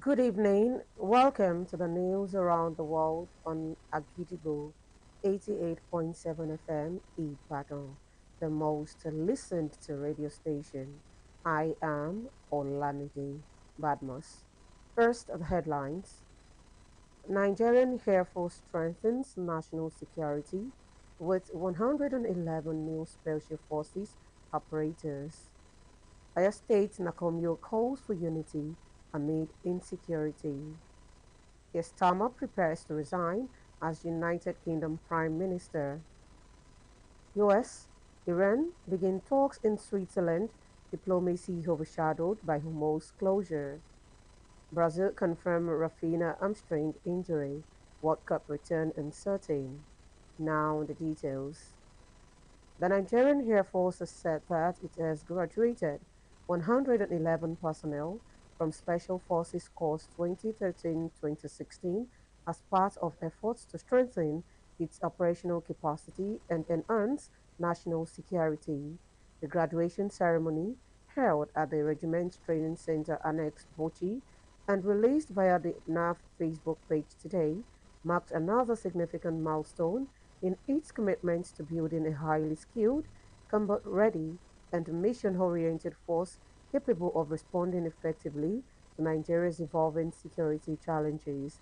Good evening. Welcome to the news around the world on Agidigbo 88.7 FM Ibadan, the most listened to radio station. I am Olamide Badmus. First, the headlines. Nigerian Air Force strengthens national security with 111 new special forces operators. Oyo State Nakomyo calls for unity amid insecurity. Starmer prepares to resign as United Kingdom Prime Minister. US, Iran begin talks in Switzerland, diplomacy overshadowed by Hormuz closure. Brazil confirm Rafinha hamstring injury, World Cup return uncertain. Now the details. The Nigerian Air Force has said that it has graduated 111 personnel from Special Forces Course 2013-2016 as part of efforts to strengthen its operational capacity and enhance national security. The graduation ceremony, held at the Regiment's Training Center Annex Bochi and released via the NAF Facebook page today, marked another significant milestone in its commitment to building a highly skilled, combat-ready, and mission-oriented force capable of responding effectively to Nigeria's evolving security challenges,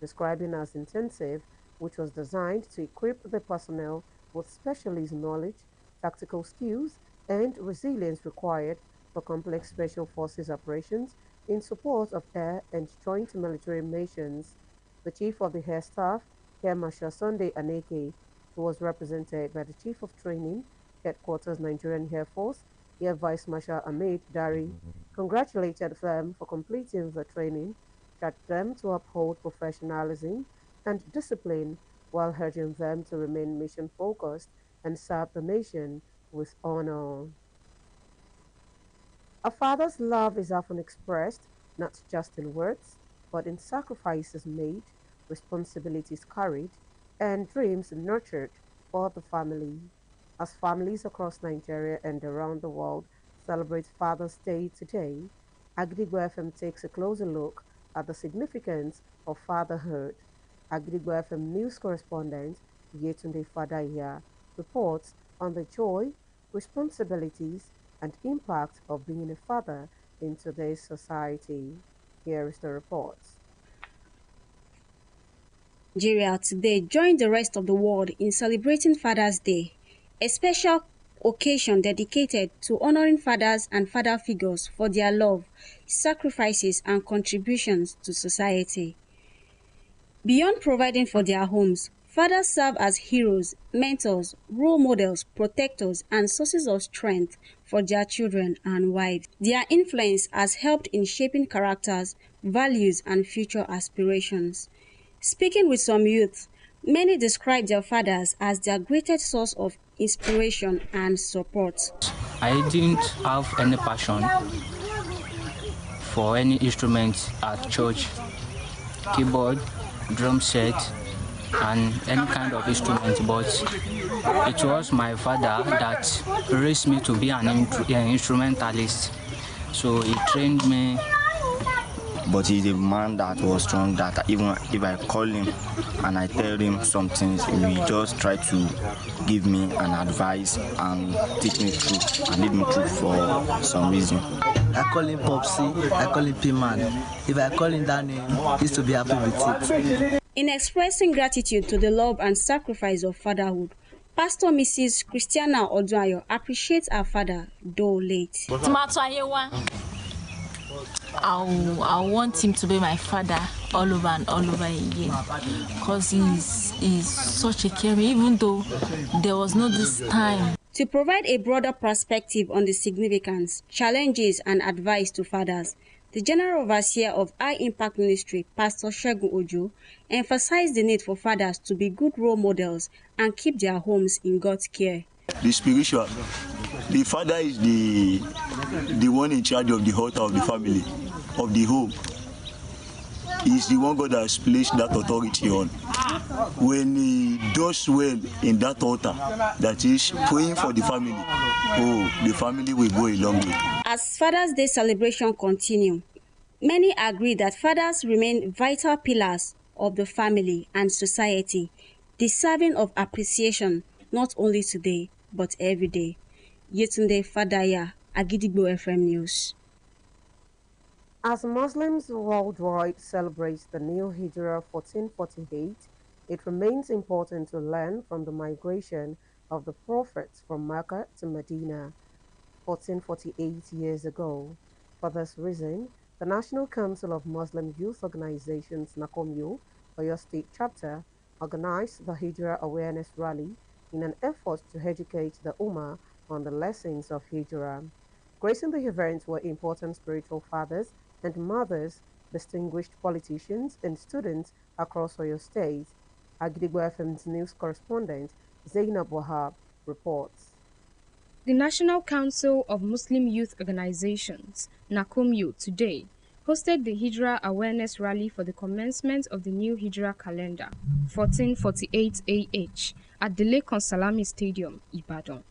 describing as intensive, which was designed to equip the personnel with specialist knowledge, tactical skills, and resilience required for complex special forces operations in support of air and joint military missions. The Chief of the Air Staff, Air Marshal Sunday Aneke, who was represented by the Chief of Training, Headquarters Nigerian Air Force, Air Vice Marshal Ahmed Dari, congratulated them for completing the training, charged them to uphold professionalism and discipline while urging them to remain mission-focused and serve the nation with honor. A father's love is often expressed not just in words, but in sacrifices made, responsibilities carried, and dreams nurtured for the family. As families across Nigeria and around the world celebrate Father's Day today, Agdigbo FM takes a closer look at the significance of fatherhood. Agdigbo FM news correspondent Yetunde Fadaiya reports on the joy, responsibilities, and impact of being a father in today's society. Here is the report. Nigeria today joined the rest of the world in celebrating Father's Day, a special occasion dedicated to honoring fathers and father figures for their love, sacrifices, and contributions to society. Beyond providing for their homes, fathers serve as heroes, mentors, role models, protectors, and sources of strength for their children and wives. Their influence has helped in shaping characters, values, and future aspirations. Speaking with some youth, many describe their fathers as their greatest source of inspiration and support. I didn't have any passion for any instrument at church, keyboard, drum set, and any kind of instrument, but it was my father that raised me to be an instrumentalist. So he trained me. But he's a man that was strong, that even if I call him and I tell him some things, he will just try to give me an advice and teach me through and lead me through for some reason. I call him Popsy, I call him P-Man. If I call him that name, he's to be happy with it. In expressing gratitude to the love and sacrifice of fatherhood, Pastor Mrs. Christiana Oduayo appreciates her father, though late. I want him to be my father all over and all over again, because he's such a caring, even though there was no this time. To provide a broader perspective on the significance, challenges, and advice to fathers, the General Overseer of High Impact Ministry, Pastor Segun Ojo, emphasized the need for fathers to be good role models and keep their homes in God's care. The spiritual, the father is the one in charge of the altar of the family, of the home. He's the one God has placed that authority on. When he does well in that altar, that is praying for the family, the family will go a long way. As Father's Day celebration continue, Many agree that fathers remain vital pillars of the family and society, deserving of appreciation not only today but every day. Yetunde Fadaya, Agidigbo FM News. As Muslims worldwide celebrate the new Hijrah 1448, it remains important to learn from the migration of the prophets from Mecca to Medina 1448 years ago. For this reason, the National Council of Muslim Youth Organizations NACOMYO, Oyo State Chapter, organized the Hijrah Awareness Rally in an effort to educate the Ummah on the lessons of Hijrah. Gracing the event were important spiritual fathers and mothers, distinguished politicians, and students across Oyo State. Agidigbo FM's news correspondent Zainab Wahab reports. The National Council of Muslim Youth Organizations, NACOMYO, today hosted the Hijrah Awareness Rally for the commencement of the new Hijrah calendar, 1448 AH, at the Lake Salami Stadium, Ibadan.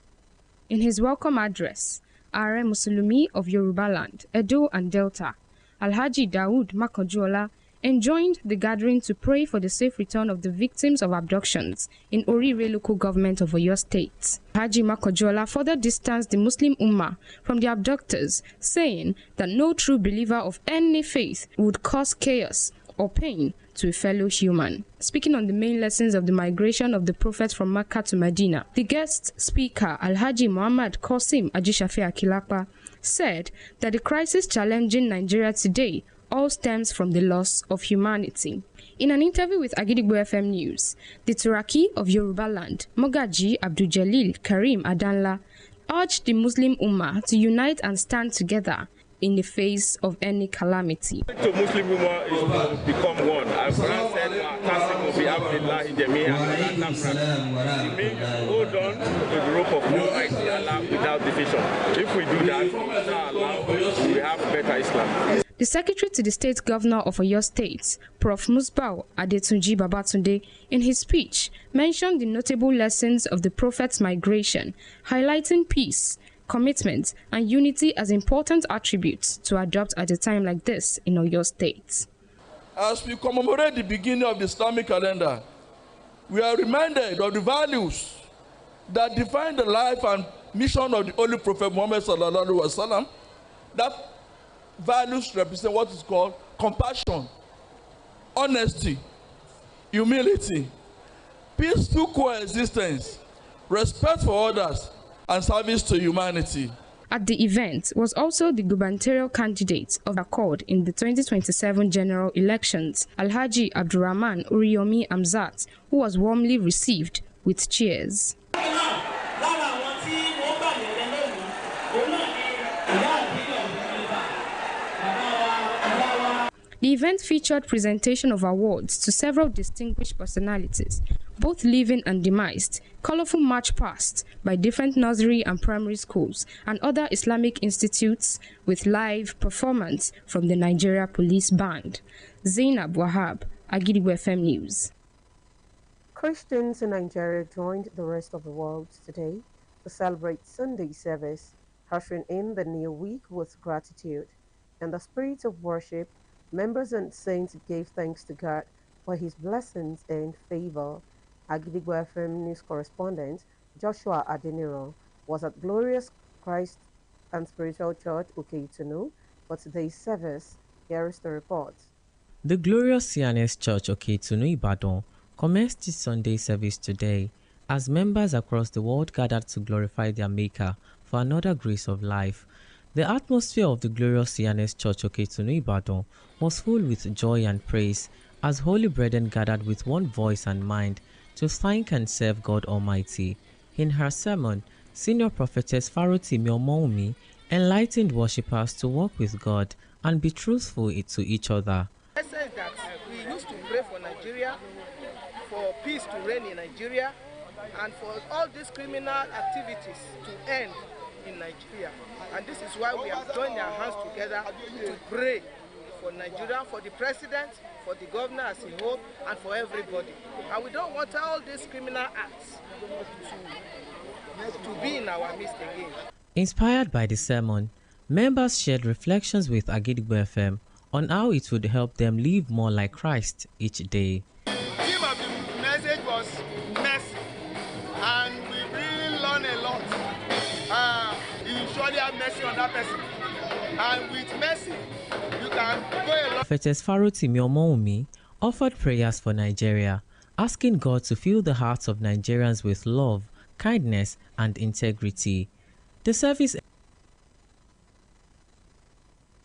In his welcome address, Are Musulumi of Yorubaland, Edo and Delta, Alhaji Dawood Makanjuola, enjoined the gathering to pray for the safe return of the victims of abductions in Orire local government of Oyo State. Haji Makanjuola further distanced the Muslim Ummah from the abductors, saying that no true believer of any faith would cause chaos or pain to a fellow human. Speaking on the main lessons of the migration of the Prophet from Mecca to Medina, the guest speaker, Alhaji Muhammad Qasim Ajishafi Akilapa, said that the crisis challenging Nigeria today all stems from the loss of humanity. In an interview with Agidigbo FM News, the Turaki of Yorubaland, Mogaji Abdul-Jalil Karim Adanla, urged the Muslim Ummah to unite and stand together in the face of any calamity. To Muslim Ummah is to become one. As Quran said, it means hold on to the rope of Almighty Allah without division. If we do that, inshallah, we have better Islam. The Secretary to the State Governor of Oyo State, Prof. Musbau Adetunji Babatunde, in his speech, mentioned the notable lessons of the Prophet's migration, highlighting peace, commitment, and unity as important attributes to adopt at a time like this in Oyo State. As we commemorate the beginning of the Islamic calendar, we are reminded of the values that define the life and mission of the Holy Prophet Muhammad sallallahu alaihi wasallam. That values represent what is called compassion, honesty, humility, peaceful coexistence, respect for others, and service to humanity. At the event was also the gubernatorial candidate of Accord in the 2027 general elections, Alhaji Abdurrahman Uriyomi Amzat, who was warmly received with cheers. The event featured presentation of awards to several distinguished personalities, both living and demised, colorful march past by different nursery and primary schools and other Islamic institutes with live performance from the Nigeria Police Band. Zainab Wahab, Agidigbo FM News. Christians in Nigeria joined the rest of the world today to celebrate Sunday service, ushering in the new week with gratitude. In the spirit of worship, members and saints gave thanks to God for his blessings and favor. Agidigbo FM news correspondent Joshua Adeniro was at Glorious Christ and Spiritual Church Okeitunu for today's service. Here is the report. The Glorious CNS Church Okeitunu Ibadan commenced its Sunday service today as members across the world gathered to glorify their Maker for another grace of life. The atmosphere of the Glorious CNS Church Okeitunu Ibadan was full with joy and praise as holy brethren gathered with one voice and mind to thank and serve God Almighty. In her sermon, Senior Prophetess Faroti Miomoumi enlightened worshippers to walk with God and be truthful to each other. I said that we used to pray for Nigeria, for peace to reign in Nigeria, and for all these criminal activities to end in Nigeria. And this is why we have joined our hands together to pray for Nigeria, for the president, for the governor as a whole, and for everybody. And we don't want all these criminal acts to be in our midst again. Inspired by the sermon, members shared reflections with Agidigbo FM on how it would help them live more like Christ each day. The theme of the message was mercy, and we really learned a lot. You surely have mercy on that person, and with mercy, you can go a lot. Prophetess Faroti Miomoumi offered prayers for Nigeria, asking God to fill the hearts of Nigerians with love, kindness, and integrity. The service.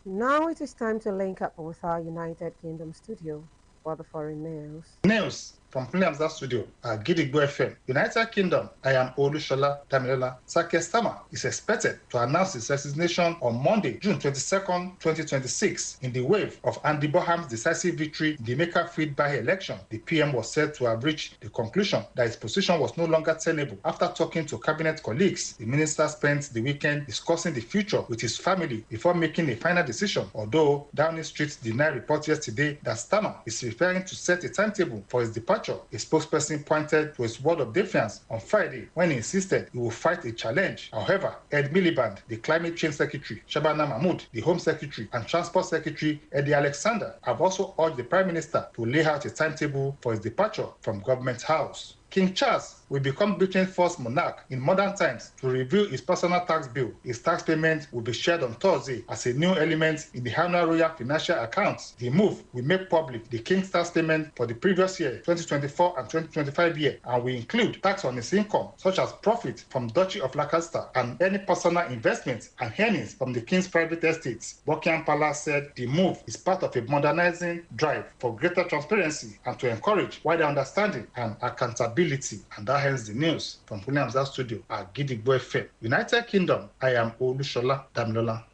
Now it is time to link up with our United Kingdom studio for the foreign news. News from Plinamza Studio at Gidigbo FM, United Kingdom. I am Olushola Damilola. Sake Starmer is expected to announce his resignation on Monday, June 22nd, 2026, in the wave of Andy Boham's decisive victory in the Makerfield by-election. The PM was said to have reached the conclusion that his position was no longer tenable. After talking to cabinet colleagues, the minister spent the weekend discussing the future with his family before making a final decision, although Downing Street denied reports yesterday that Starmer is referring to set a timetable for his departure. A spokesperson pointed to his word of defiance on Friday when he insisted he will fight a challenge. However, Ed Miliband, the Climate Change Secretary, Shabana Mahmood, the Home Secretary, and Transport Secretary, Eddie Alexander, have also urged the Prime Minister to lay out a timetable for his departure from Government House. King Charles will become Britain's first monarch in modern times to review his personal tax bill. His tax payment will be shared on Thursday as a new element in the annual royal financial accounts. The move will make public the King's tax payment for the previous year, 2024 and 2025 year, and will include tax on his income, such as profit from Duchy of Lancaster and any personal investments and earnings from the King's private estates. Buckingham Palace said the move is part of a modernizing drive for greater transparency and to encourage wider understanding and accountability. And that ends the news from Plinamza Studio at Gidigbo FM, United Kingdom. I am Olushola Damilola.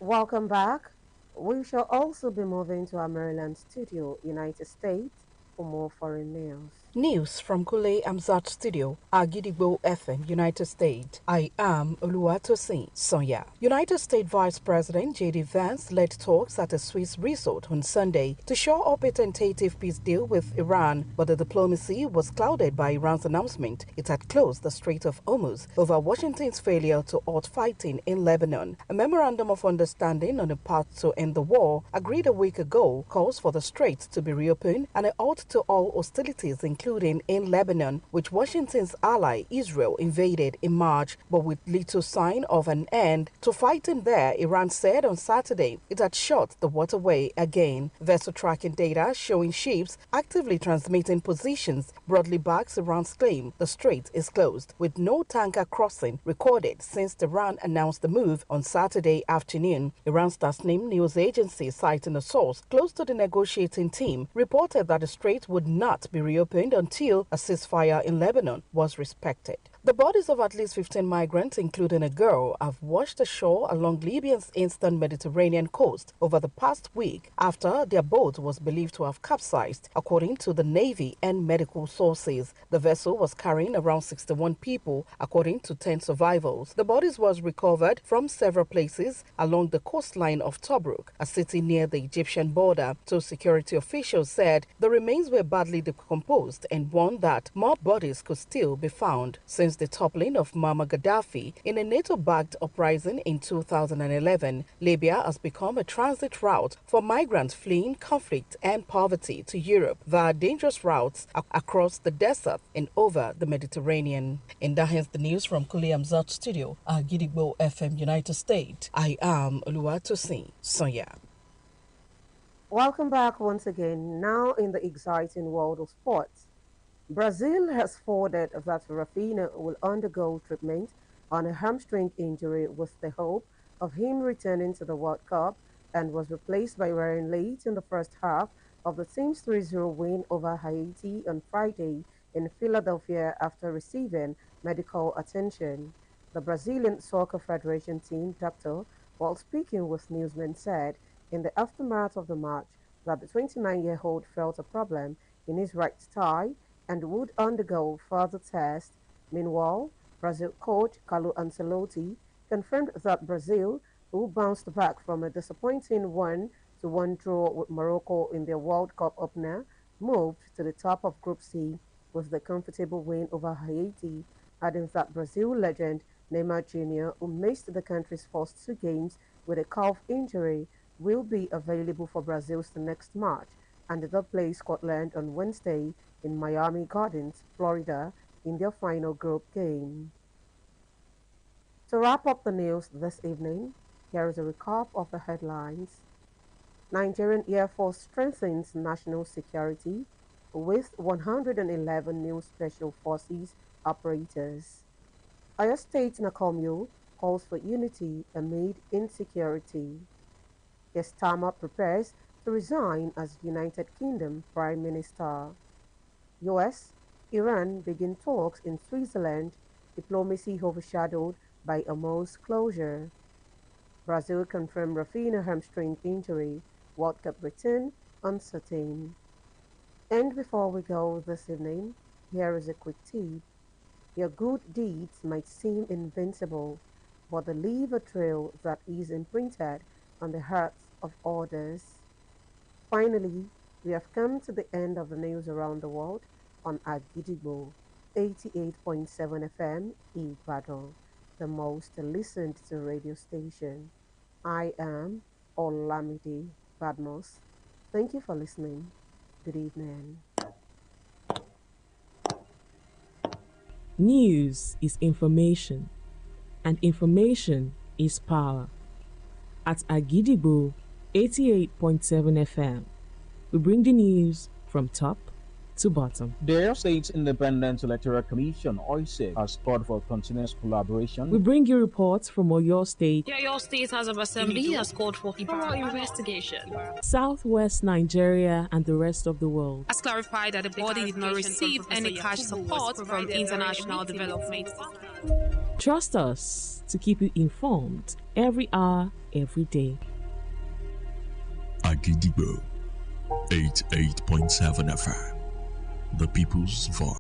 Welcome back. We shall also be moving to our Maryland studio, United States, for more foreign news. News from Kule Amzat Studio, Agidigbo FM, United States. I am Oluwatosin Sonya. United States Vice President J.D. Vance led talks at a Swiss resort on Sunday to shore up a tentative peace deal with Iran, but the diplomacy was clouded by Iran's announcement it had closed the Strait of Hormuz over Washington's failure to halt fighting in Lebanon. A memorandum of understanding on a path to end the war, agreed a week ago, calls for the strait to be reopened and a halt to all hostilities, including in Lebanon, which Washington's ally Israel invaded in March, but with little sign of an end to fighting there. Iran said on Saturday it had shut the waterway again. Vessel tracking data showing ships actively transmitting positions broadly backs Iran's claim the strait is closed, with no tanker crossing recorded since Iran announced the move on Saturday afternoon. Iran's Tasnim news agency, citing a source close to the negotiating team, reported that the strait would not be reopened until a ceasefire in Lebanon was respected. The bodies of at least 15 migrants, including a girl, have washed ashore along Libya's eastern Mediterranean coast over the past week after their boat was believed to have capsized, according to the Navy and medical sources. The vessel was carrying around 61 people, according to 10 survivors. The bodies was recovered from several places along the coastline of Tobruk, a city near the Egyptian border. Two security officials said the remains were badly decomposed and warned that more bodies could still be found. Since the toppling of Muammar Gaddafi in a NATO-backed uprising in 2011, Libya has become a transit route for migrants fleeing conflict and poverty to Europe via dangerous routes across the desert and over the Mediterranean. And that ends the news from Kule Amzat Studio, Gidigbo FM, United States. I am Oluwatosin Sonya. Welcome back once again. Now in the exciting world of sports. Brazil has forwarded that Rafinha will undergo treatment on a hamstring injury with the hope of him returning to the World Cup, and was replaced by Ryan late in the first half of the team's 3-0 win over Haiti on Friday in Philadelphia after receiving medical attention. The Brazilian Soccer Federation team doctor, while speaking with newsmen, said in the aftermath of the match that the 29-year-old felt a problem in his right thigh and would undergo further tests. Meanwhile, Brazil coach Carlo Ancelotti confirmed that Brazil, who bounced back from a disappointing 1-1 draw with Morocco in their World Cup opener, moved to the top of Group C with the comfortable win over Haiti, adding that Brazil legend Neymar Jr., who missed the country's first two games with a calf injury, will be available for Brazil's next match, and they'll play Scotland on Wednesday in Miami Gardens, Florida, in their final group game. To wrap up the news this evening, here is a recap of the headlines. Nigerian Air Force strengthens national security with 111 new Special Forces operators. Oyo State Nakomyo calls for unity amid insecurity. Starmer prepares to resign as United Kingdom Prime Minister. US, Iran begin talks in Switzerland, diplomacy overshadowed by Hormuz closure. Brazil confirmed Rafinha hamstring injury, World Cup return uncertain. And before we go this evening, here is a quick tip. Your good deeds might seem invincible, but they leave a trail that is imprinted on the hearts of others. Finally, we have come to the end of the news around the world on Agidigbo 88.7 FM Ibadan, the most listened to radio station. I am Olamide Badmus. Thank you for listening. Good evening. News is information, and information is power. At Agidigbo 88.7 FM, we bring the news from top to bottom. The Oyo State Independent Electoral Commission, OISEC, has called for continuous collaboration. We bring you reports from Oyo State. The Oyo State House of Assembly has called for thorough investigation. Southwest Nigeria and the rest of the world. Has clarified that the body did not receive any cash support from international development. Trust us to keep you informed every hour, every day. Agidigbo 88.7 FM, the people's voice.